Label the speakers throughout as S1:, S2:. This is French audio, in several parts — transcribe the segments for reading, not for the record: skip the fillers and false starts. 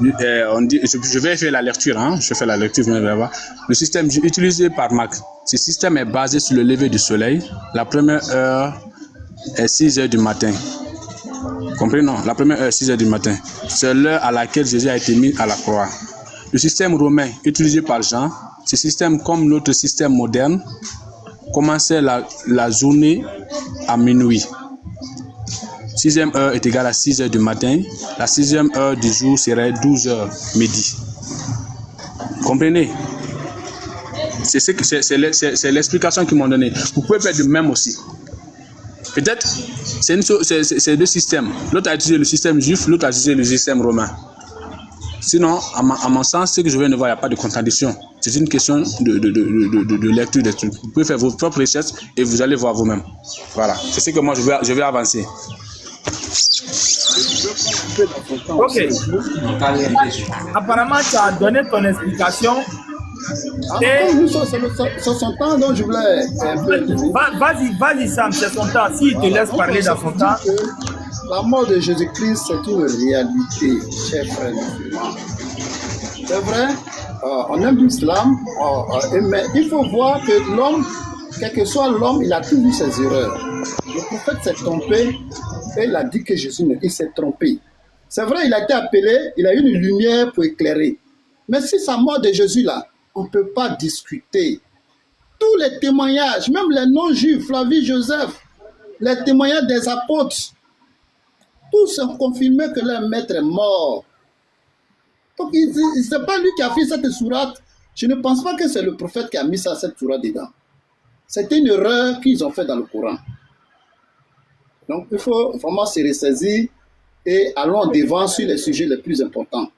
S1: je vais faire la lecture, hein, je fais la lecture, vous allez voir. Le système utilisé par Marc, ce système est basé sur le lever du soleil. La première heure est 6 heures du matin. Comprenez, non? La première heure, 6 heures du matin. C'est l'heure à laquelle Jésus a été mis à la croix. Le système romain utilisé par Jean, ce système, comme notre système moderne, commençait la journée à minuit. 6e heure est égale à 6 heures du matin. La 6e heure du jour serait 12 heures midi. Comprenez? C'est l'explication qu'ils m'ont donnée. Vous pouvez faire de même aussi. Peut-être, c'est deux systèmes. L'autre a utilisé le système juif, l'autre a utilisé le système romain. Sinon, à mon sens, ce que je viens de voir, il n'y a pas de contradiction. C'est une question de lecture des trucs. Vous pouvez faire vos propres recherches et vous allez voir vous-même. Voilà. C'est ce que moi, je vais avancer.
S2: Ok. Apparemment, tu as donné ton explication.
S3: C'est son temps, donc je voulais.
S2: Vas-y, Sam, c'est son temps. S'il te laisse parler dans son temps.
S3: La mort de Jésus-Christ, c'est une réalité, chers frères. C'est vrai, on aime l'islam, mais il faut voir que l'homme, quel que soit l'homme, il a tout vu ses erreurs. Le prophète s'est trompé et il a dit que Jésus, il s'est trompé. C'est vrai, il a été appelé, il a eu une lumière pour éclairer. Mais si sa mort de Jésus là, on ne peut pas discuter. Tous les témoignages, même les non-juifs, Flavie, Joseph, les témoignages des apôtres, tous ont confirmé que leur maître est mort. Donc, ce n'est pas lui qui a fait cette sourate. Je ne pense pas que c'est le prophète qui a mis cette sourate dedans. C'était une erreur qu'ils ont faite dans le Coran. Donc, il faut vraiment se ressaisir et allons devant sur les sujets les plus importants.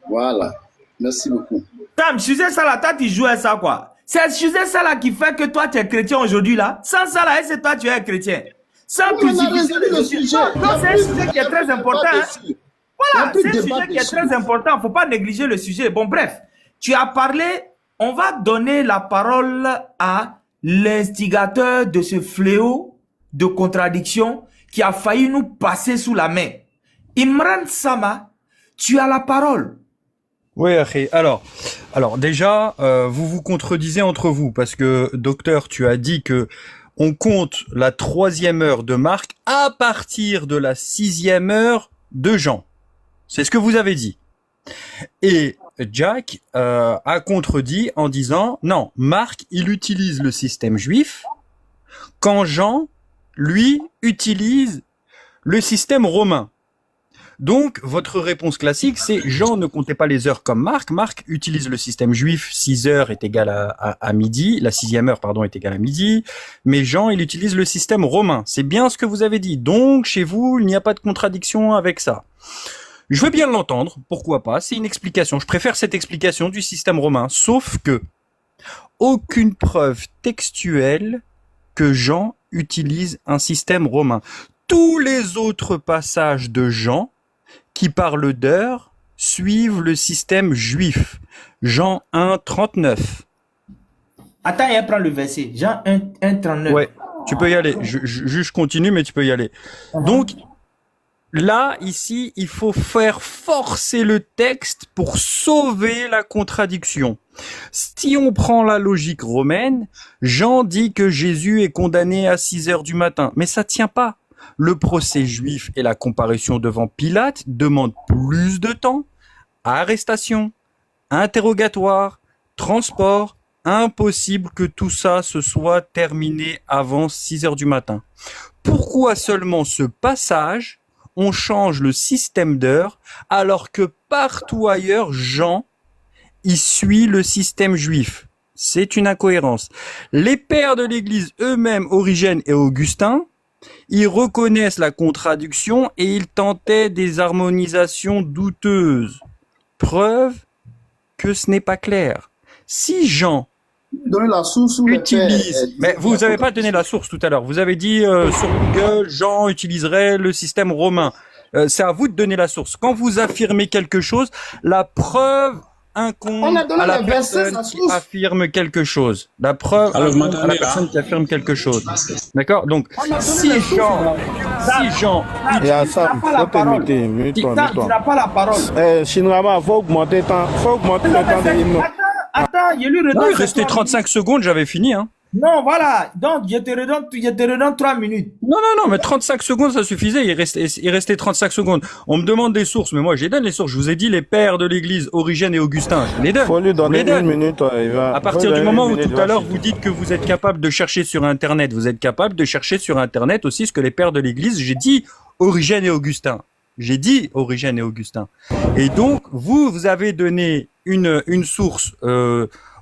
S3: Voilà. Merci beaucoup.
S2: Tam, sujet ça là, toi tu joues à ça quoi. C'est sujet ça là qui fait que toi tu es chrétien aujourd'hui là. Sans ça là, est-ce que toi tu es chrétien? Sans crucifixion le sujet. Non, c'est un sujet qui est très important. Hein. Voilà, c'est un sujet qui est très important. Il ne faut pas négliger le sujet. Bon, bref, tu as parlé. On va donner la parole à l'instigateur de ce fléau de contradiction qui a failli nous passer sous la main. Imran Sama, tu as la parole.
S4: Oui, alors déjà, vous vous contredisez entre vous parce que, docteur, tu as dit que on compte la 3e heure de Marc à partir de la 6e heure de Jean. C'est ce que vous avez dit. Et Jack a contredit en disant non, Marc, il utilise le système juif quand Jean, lui, utilise le système romain. Donc, votre réponse classique, c'est Jean ne comptait pas les heures comme Marc. Marc utilise le système juif, 6 heures est égal à midi, la 6e heure, pardon, est égale à midi. Mais Jean, il utilise le système romain. C'est bien ce que vous avez dit. Donc, chez vous, il n'y a pas de contradiction avec ça. Je veux bien l'entendre, pourquoi pas, c'est une explication. Je préfère cette explication du système romain, sauf que aucune preuve textuelle que Jean utilise un système romain. Tous les autres passages de Jean qui parlent d'heures suivent le système juif. Jean 1, 39.
S2: Attends, il prend le verset. Jean 1, 39.
S4: Ouais, tu peux y aller. Je continue, mais tu peux y aller. Donc, là, ici, il faut faire forcer le texte pour sauver la contradiction. Si on prend la logique romaine, Jean dit que Jésus est condamné à 6 heures du matin. Mais ça tient pas. Le procès juif et la comparution devant Pilate demandent plus de temps. Arrestation, interrogatoire, transport. Impossible que tout ça se soit terminé avant 6 heures du matin. Pourquoi seulement ce passage on change le système d'heures alors que partout ailleurs, Jean, il suit le système juif. C'est une incohérence. Les pères de l'Église eux-mêmes, Origène et Augustin, ils reconnaissent la contradiction et ils tentaient des harmonisations douteuses. Preuve que ce n'est pas clair. Si Jean
S3: Donner la source où
S4: utilise, mais vous n'avez pas donné la source tout à l'heure. Vous avez dit sur Google, Jean utiliserait le système romain. C'est à vous de donner la source. Quand vous affirmez quelque chose, la preuve incombe
S3: a donné
S4: à la
S3: les versets,
S4: personne
S3: sa
S4: qui
S3: source.
S4: affirme quelque chose. La preuve
S1: Alors, vous
S4: incombe à la
S1: m'entendez, là?
S4: personne qui affirme quelque chose. D'accord? Donc,
S3: On a donné
S4: si
S3: les sources.
S4: Jean,
S5: Il y a ça,
S2: Tu n'as pas la
S5: faut te
S2: parole.
S5: muter, mute-toi,
S2: Tu
S5: mute-toi.
S2: n'as pas la parole.
S5: Shinrama, faut augmenter le temps de l'hymne.
S2: Attends, je lui redonne.
S4: non, il
S2: ses
S4: restait
S2: 3
S4: 35
S2: minutes.
S4: secondes, j'avais fini, hein.
S2: Non, voilà. Donc, je te redonne 3 minutes.
S4: Non, mais 35 secondes, ça suffisait. Il restait 35 secondes. On me demande des sources, mais moi, je les donne, les sources. Je vous ai dit les pères de l'église, Origène et Augustin. Je les donne.
S5: Faut lui donner
S4: Je les donne.
S5: 1 minute, il va.
S4: À partir du moment où tout à l'heure vous dites que vous êtes capable de chercher sur Internet, vous êtes capable de chercher sur Internet aussi ce que les pères de l'Église, j'ai dit Origène et Augustin. J'ai dit Origène et Augustin. Et donc, vous avez donné une source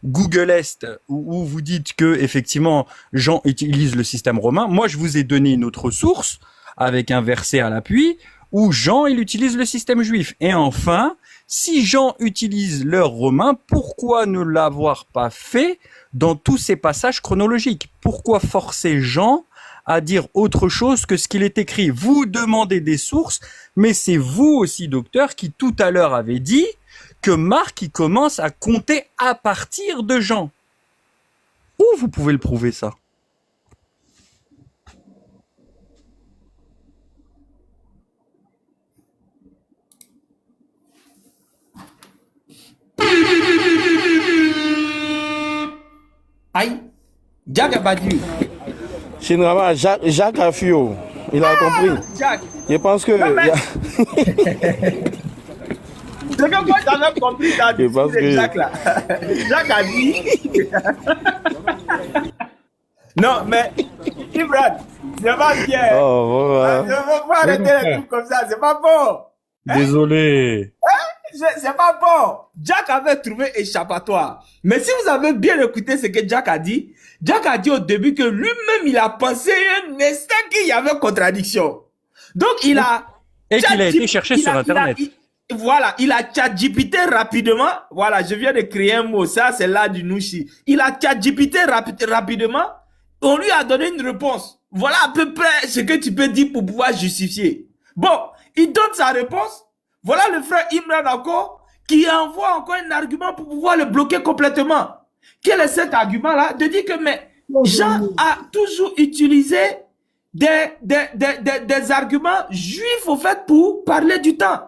S4: Google Est où vous dites que effectivement Jean utilise le système romain. Moi, je vous ai donné une autre source avec un verset à l'appui où Jean il utilise le système juif. Et enfin, si Jean utilise l'heure romain, pourquoi ne l'avoir pas fait dans tous ces passages chronologiques? Pourquoi forcer Jean à dire autre chose que ce qu'il est écrit? Vous demandez des sources, mais c'est vous aussi, docteur, qui tout à l'heure avez dit que Marc il commence à compter à partir de Jean. Où vous pouvez le prouver ça?
S2: Aïe. Jack Badiou.
S5: Shinrama, Jacques Afio, il a compris.
S2: Jack.
S5: Je pense que.
S2: C'est que moi, j'avais compris dans
S5: Je pense que-
S2: Jacques là. Jacques a dit. Non, mais, Ibrahim, c'est pas bien.
S5: Oh, voilà.
S2: Ne faut pas arrêter les trucs comme ça, c'est pas bon.
S4: Désolé.
S2: C'est pas bon. Jack avait trouvé échappatoire. Mais si vous avez bien écouté ce que Jack a dit au début que lui-même, il a pensé un instant qu'il y avait contradiction. Donc, il a...
S4: Et qu'il a été cherché sur Internet.
S2: Voilà, il a ChatGPT rapidement. Voilà, je viens de créer un mot. Ça, c'est là du Nushi. Il a ChatGPT rapidement. On lui a donné une réponse. Voilà à peu près ce que tu peux dire pour pouvoir justifier. Bon, il donne sa réponse. Voilà le frère Imran encore qui envoie encore un argument pour pouvoir le bloquer complètement. Quel est cet argument-là? De dire que mais Jean a toujours utilisé des arguments juifs au fait pour parler du temps.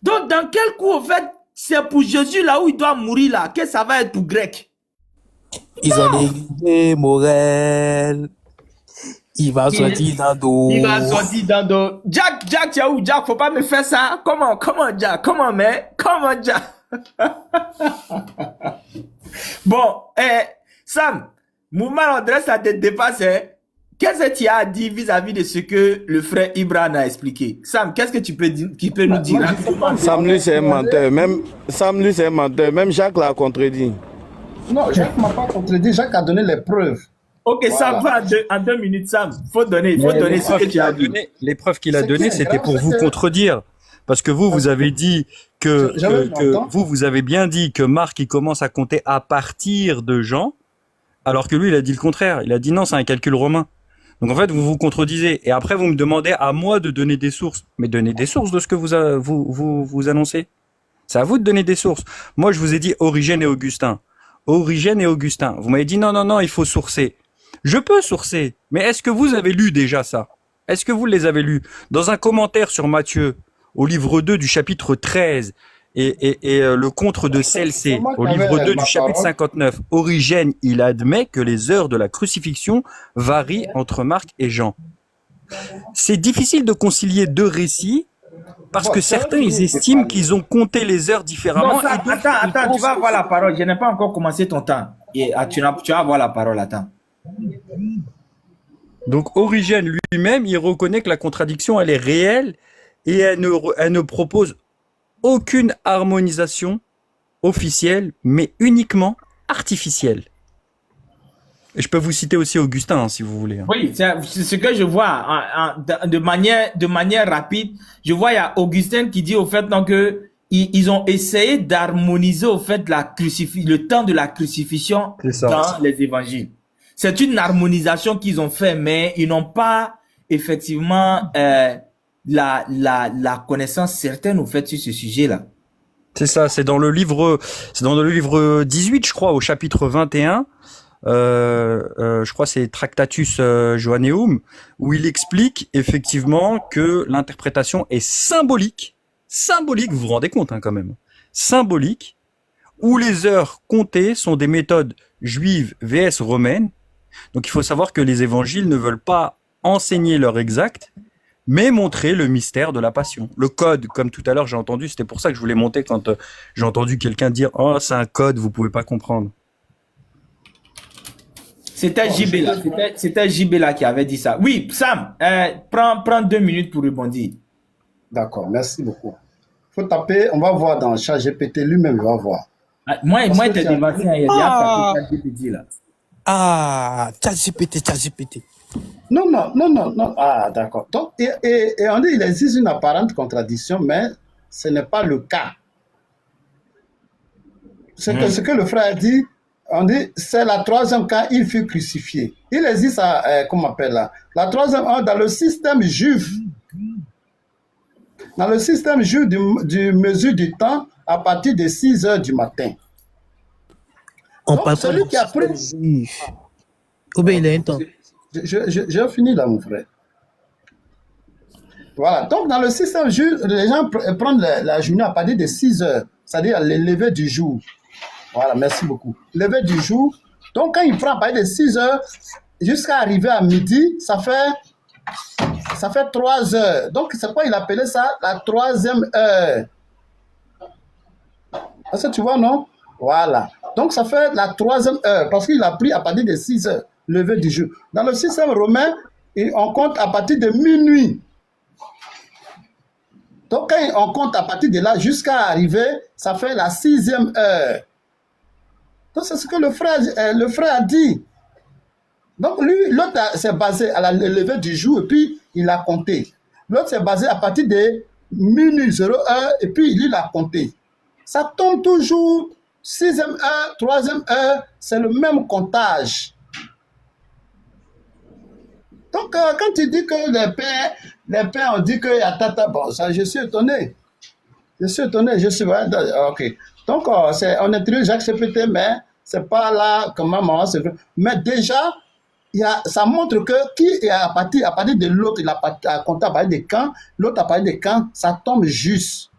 S2: Donc dans quel coup au fait c'est pour Jésus là où il doit mourir là que ça va être pour grec?
S6: Ils ont négligé Morel. Il va sortir dans dos.
S2: Il va sortir dans dos. Jack, tu es où? Jack, faut pas me faire ça. Comment Jack? Comment Jack? Bon, Sam, mouvement adresse à te dépasser. Qu'est-ce que tu as dit vis-à-vis de ce que le frère Ibrahim a expliqué? Sam, qu'est-ce que tu peux nous dire?
S5: Sam, lui, c'est un menteur. Même Jacques l'a contredit.
S3: Non, Jacques m'a pas contredit. Jacques a donné les preuves.
S2: Ok, Sam, va en 2 minutes, Sam. Faut donner ce que tu as dit.
S4: Les preuves qu'il a
S3: C'est
S4: données,
S3: clair,
S4: c'était pour vous contredire. Parce que vous avez dit que vous avez bien dit que Marc, il commence à compter à partir de Jean, alors que lui, il a dit le contraire. Il a dit non, c'est un calcul romain. Donc en fait, vous vous contredisez. Et après, vous me demandez à moi de donner des sources. Mais donnez des sources de ce que vous annoncez. C'est à vous de donner des sources. Moi, je vous ai dit Origène et Augustin. Origène et Augustin. Vous m'avez dit non, il faut sourcer. Je peux sourcer. Mais est-ce que vous avez lu déjà ça? Est-ce que vous les avez lus? Dans un commentaire sur Matthieu, au livre 2 du chapitre 13, et le contre de Celsée, au livre 2 du chapitre 59, Origène, il admet que les heures de la crucifixion varient entre Marc et Jean. C'est difficile de concilier deux récits, parce que certains, ils estiment qu'ils ont compté les heures différemment.
S2: Non, ça, attends, tu vas avoir la parole. Je n'ai pas encore commencé ton temps. Et, tu vas avoir la parole, attends.
S4: Donc Origène lui-même, il reconnaît que la contradiction, elle est réelle, et elle ne propose aucune harmonisation officielle, mais uniquement artificielle. Et je peux vous citer aussi Augustin, hein, si vous voulez. Hein.
S2: Oui, c'est ce que je vois de manière rapide. Je vois, il y a Augustin qui dit au fait donc, que ils ont essayé d'harmoniser au fait le temps de la crucifixion dans les évangiles. C'est une harmonisation qu'ils ont fait, mais ils n'ont pas effectivement la connaissance certaine au fait sur ce sujet-là.
S4: C'est ça, c'est dans le livre 18, je crois, au chapitre 21. Je crois que c'est Tractatus Joanneum, où il explique effectivement que l'interprétation est symbolique, vous vous rendez compte quand même, symbolique, où les heures comptées sont des méthodes juives vs romaines. Donc il faut savoir que les évangiles ne veulent pas enseigner l'heure exacte, mais montrer le mystère de la passion. Le code, comme tout à l'heure j'ai entendu, c'était pour ça que je voulais monter quand j'ai entendu quelqu'un dire « Oh, c'est un code, vous pouvez pas comprendre ».
S2: C'était JB là, c'était JB là qui avait dit ça. Oui, Sam, prends 2 minutes pour rebondir.
S3: D'accord, merci beaucoup. Il faut taper, on va voir dans ChatGPT lui-même, il va voir.
S2: Moi, t'es dévancé, il y a tapé ChatGPT là.
S6: Ah, ChatGPT.
S3: Non. Ah, d'accord. Donc, et on dit il existe une apparente contradiction, mais ce n'est pas le cas. Ce que le frère a dit, on dit c'est la troisième quand il fut crucifié. Il existe, comment on appelle là, la troisième dans le système juif. Dans le système juif du mesure du temps à partir de 6 heures du matin.
S6: On
S3: Donc,
S6: parle
S3: celui qui a pris...
S6: Ou bien il a un temps.
S3: J'ai fini là, mon frère. Voilà. Donc, dans le système juif, les gens prennent la journée à partir de 6 heures, c'est-à-dire le lever du jour. Voilà, merci beaucoup. Lever du jour. Donc, quand il prend à partir de 6 heures jusqu'à arriver à midi, ça fait 3 heures. Donc, c'est quoi il appelait ça la troisième heure. Est-ce que tu vois, non? Voilà. Donc, ça fait la troisième heure parce qu'il a pris à partir de 6 heures, lever du jour. Dans le système romain, on compte à partir de minuit. Donc, quand on compte à partir de là jusqu'à arriver, ça fait la 6e heure. Donc, c'est ce que le frère a dit. Donc, lui, l'autre s'est basé à la levée du jour et puis il a compté. L'autre s'est basé à partir de minuit 0 heure et puis il a compté. Ça tombe toujours 6e heure, 3e heure, c'est le même comptage. Donc, quand tu dis que les pères ont dit qu'il y a tata, bon, ça, je suis étonné. Je suis ok. Donc, on introduit Jacques CPT, mais c'est pas là que maman, mais déjà, ça montre que qui est à partir de l'autre, il a compté à partir de quand, l'autre à partir de quand, ça tombe juste.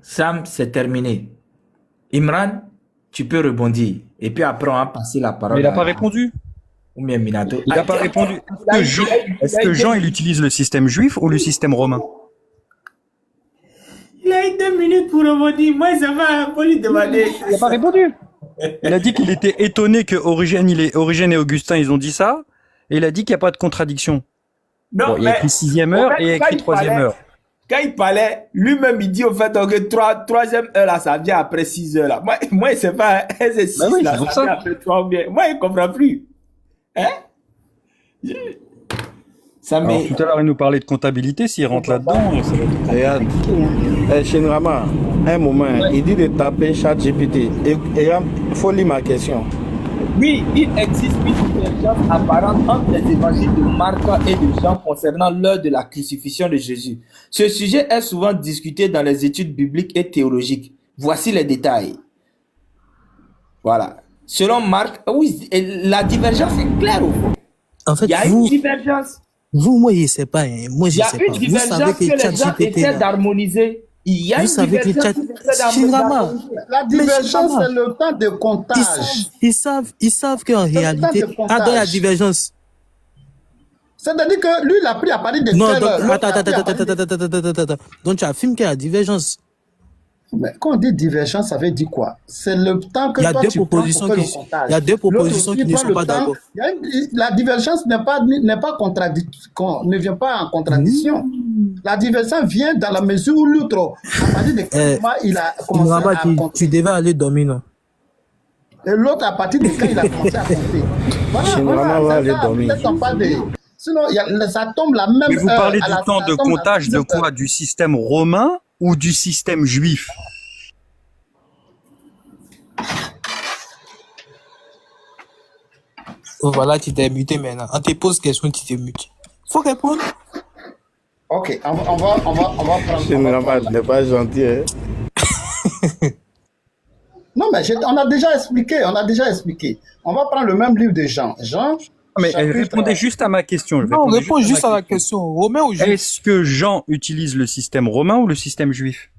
S2: Sam, c'est terminé. Imran, tu peux rebondir. Et puis après, on va passer la parole.
S4: Mais il n'a pas répondu.
S2: Ou bien Minato.
S4: Il n'a pas répondu. Est-ce que Jean, il utilise le système juif ou le système romain?
S2: Il a eu 2 minutes pour rebondir. Moi, ça va, faut lui demander.
S4: Il n'a pas répondu. Il a dit qu'il était étonné que Origène et Augustin, ils ont dit ça. Et il a dit qu'il n'y a pas de contradiction.
S2: Non,
S4: bon, il y a écrit 6e heure et il y a écrit 3e heure.
S2: Quand il parlait, lui-même, il dit au fait que 3e heure, là, ça vient après 6 heures. Là. Moi c'est pas 6
S4: bah oui,
S2: là, ça vient après 3 ou bien. Moi, il ne comprend plus. Hein? Ça
S4: Alors, tout à l'heure, il nous parlait de comptabilité. S'il rentre là-dedans, ça va être...
S5: Regarde, Shinrama, un moment, il dit de taper ChatGPT. Et il faut lire ma question.
S2: Oui, il existe une divergence apparente entre les évangiles de Marc et de Jean concernant l'heure de la crucifixion de Jésus. Ce sujet est souvent discuté dans les études bibliques et théologiques. Voici les détails. Voilà. Selon Marc, oui, la divergence est claire au fond.
S6: En fait,
S2: il y a une divergence.
S6: Moi, je ne sais pas. Moi, je sais pas.
S2: Il y a une divergence que les gens essaient d'harmoniser. Il y a une divergence
S3: La divergence, c'est le temps de comptage.
S6: Ils savent qu'en réalité, dans la divergence.
S3: C'est-à-dire que lui, il a pris à partir de
S6: non,
S3: quelle heure?
S6: Attends. Donc, tu affirmes qu'il y a divergence.
S3: Mais quand on dit divergence, ça veut dire quoi? C'est le temps que toi tu prends pour faire le comptage.
S6: Il y a deux propositions qui ne sont pas d'accord.
S3: La divergence ne vient pas en contradiction. La divergence vient dans la mesure où l'autre, à partir de quel moment il a commencé à compter.
S6: Tu devais aller dormir, non?
S3: Et l'autre, à partir de quand il a commencé à compter. Sinon, ça tombe la même heure.
S4: Mais vous parlez du temps de comptage de quoi? Du système romain ou du système juif?
S6: Voilà, tu t'es muté maintenant. On te pose question, tu te mutes. Faut répondre.
S3: Ok, on va prendre.
S5: Généralement, tu n'es pas gentil. Hein?
S3: Non, mais on a déjà expliqué. On va prendre le même livre de Jean. Jean.
S4: Mais
S3: chapitre-
S4: répondez juste à ma question.
S6: Non, réponds juste à la question. Romain ou juif?
S4: Est-ce que Jean utilise le système romain ou le système juif?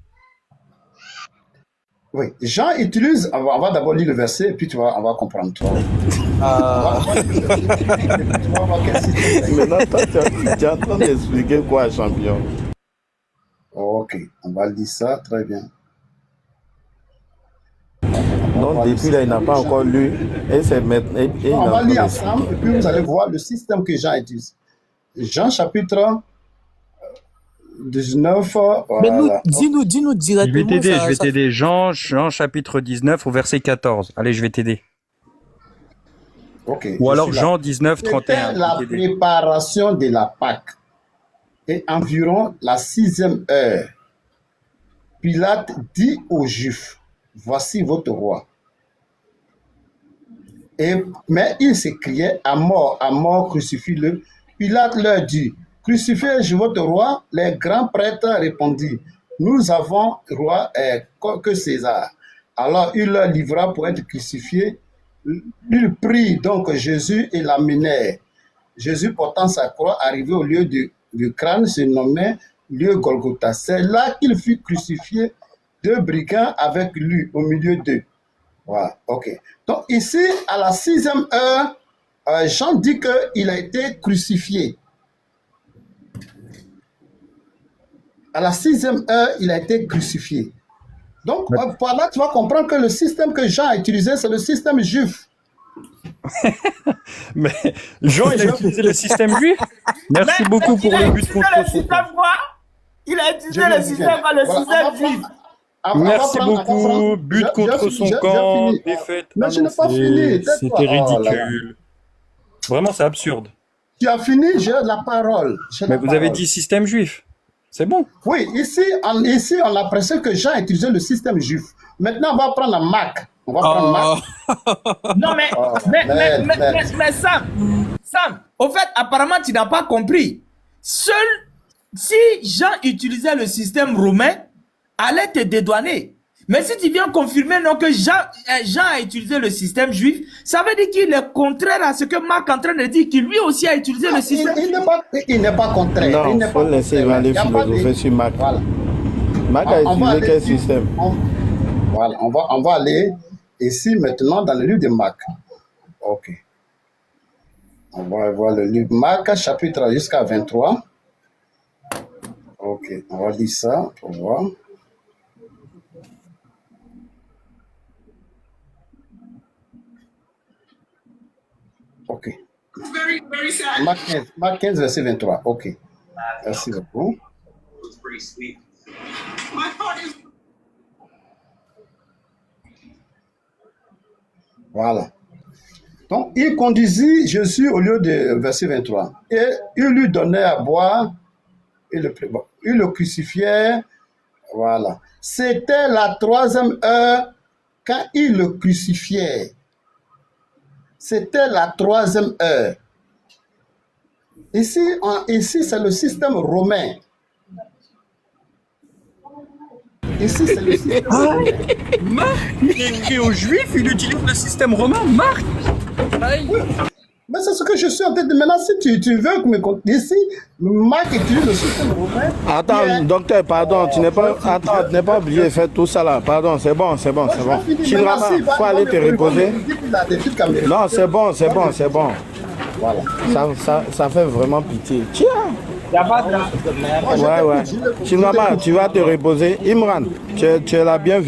S3: Oui, Jean utilise. On va d'abord lire le verset et puis on va comprendre. Tu vas voir quel système.
S5: Maintenant, toi, tu es en train d'expliquer quoi, champion?
S3: Ok, on va lire ça. Très bien.
S5: Non, depuis là, il n'a pas encore lu. Et c'est maintenant.
S3: On va lire ensemble et puis vous allez voir le système que Jean utilise. Jean chapitre 19.
S6: Mais nous,
S3: Voilà.
S6: dis-nous
S4: Je
S6: directement.
S4: vais t'aider. Jean chapitre 19 au verset 14. Allez, je vais t'aider.
S3: Ok,
S4: Ou
S3: je
S4: alors
S3: suis là.
S4: Jean 19, 31.
S3: C'était la préparation de la Pâque et environ la 6e heure. Pilate dit aux Juifs, voici votre roi. Mais ils s'écriaient, à mort, crucifie-le. Pilate leur dit, crucifiez-je votre roi? Les grands prêtres répondirent, nous avons roi que César. Alors il leur livra pour être crucifié. Il prit donc Jésus et l'amenèrent. Jésus portant sa croix, arrivé au lieu du crâne, se nommait lieu Golgotha. C'est là qu'il fut crucifié, 2 brigands avec lui au milieu d'eux. Voilà, ok. Donc ici, à la 6e heure, Jean dit qu'il a été crucifié. À la 6e heure, il a été crucifié. Donc, par là, tu vas comprendre que le système que Jean a utilisé, c'est le système juif.
S4: Mais Jean, il a utilisé le système juif? Merci beaucoup pour le but contre son camp.
S2: Il a utilisé le système quoi? Le système juif.
S4: Merci beaucoup. But contre son camp. Défaite
S3: Mais je n'ai pas fini.
S4: annoncée.
S3: tais-toi.
S4: C'était
S3: Oh là là.
S4: ridicule. Vraiment, c'est absurde.
S3: Tu as fini, j'ai la parole.
S4: Mais vous avez dit système juif. C'est bon.
S3: Oui, ici, on a l'impression que Jean a utilisé le système juif. Maintenant, on va prendre Marc. On va prendre Marc.
S2: Non, mais Sam, au fait, apparemment, tu n'as pas compris. Seul si Jean utilisait le système romain, allait te dédouaner. Mais si tu viens confirmer non, que Jean a utilisé le système juif, ça veut dire qu'il est contraire à ce que Marc est en train de dire, qu'il lui aussi a utilisé le système juif.
S3: Il n'est pas contraire.
S5: Non, il faut laisser aller philosopher sur Marc.
S3: Voilà.
S5: Marc a utilisé quel système?
S3: Voilà, on va aller ici maintenant dans le livre de Marc. Ok. On va voir le livre Marc, chapitre jusqu'à 23. Ok, on va lire ça pour voir. Ok. Marc 15, verset 23. Ok. Merci beaucoup. Voilà. Donc, il conduisit Jésus au lieu de verset 23. Et il lui donnait à boire. Il le crucifiait. Voilà. C'était la 3e heure quand il le crucifiait. C'était la 3e heure. Ici, c'est le système romain. Ici, c'est le système romain.
S4: Marc, il écrit aux juifs, il utilise le système romain. Marc.
S3: Mais c'est ce que je suis en train de... Maintenant, si tu veux que me compte ici, Marc utilise le système romain.
S5: Attends, docteur, pardon, tu n'es pas obligé de faire tout ça là. Pardon, c'est bon. Chinrama, il faut aller te reposer. Non, c'est bon.
S3: Voilà.
S5: Ça fait vraiment pitié. Tiens.
S3: Moi,
S5: Ouais. Chinrama, tu vas te reposer. Imran, tu es la bienvenue.